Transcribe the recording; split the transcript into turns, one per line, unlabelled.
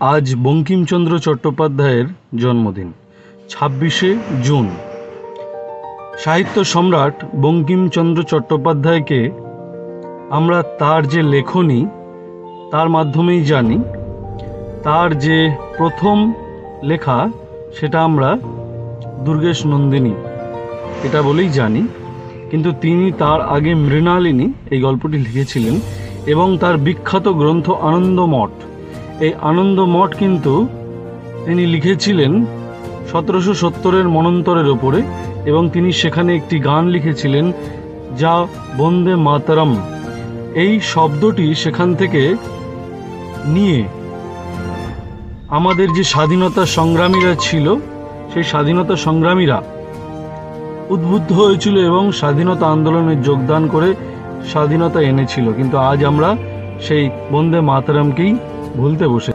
আজ বঙ্কিমচন্দ্র চট্টোপাধ্যায়ের জন্মদিন ২৬শে জুন। সাহিত্য সম্রাট বঙ্কিমচন্দ্র চট্টোপাধ্যায়কে আমরা তার যে লেখনী তার মাধ্যমেই জানি। তার যে প্রথম লেখা সেটা আমরা দুর্গেশ নন্দিনী এটা বলেই জানি, কিন্তু তিনি তার আগে মৃণালিনী এই গল্পটি লিখেছিলেন এবং তার বিখ্যাত গ্রন্থ আনন্দমঠ, এই আনন্দমঠ কিন্তু তিনি লিখেছিলেন ১৭৭০-এর মন্বন্তরের ওপরে, এবং তিনি সেখানে একটি গান লিখেছিলেন যা বন্দে মাতরম। এই শব্দটি সেখান থেকে নিয়ে আমাদের যে স্বাধীনতা সংগ্রামীরা ছিল সেই স্বাধীনতা সংগ্রামীরা উদ্বুদ্ধ হয়েছিল এবং স্বাধীনতা আন্দোলনে যোগদান করে স্বাধীনতা এনেছিল। কিন্তু আজ আমরা সেই বন্দে মাতরমকেই ভুলতে বসে।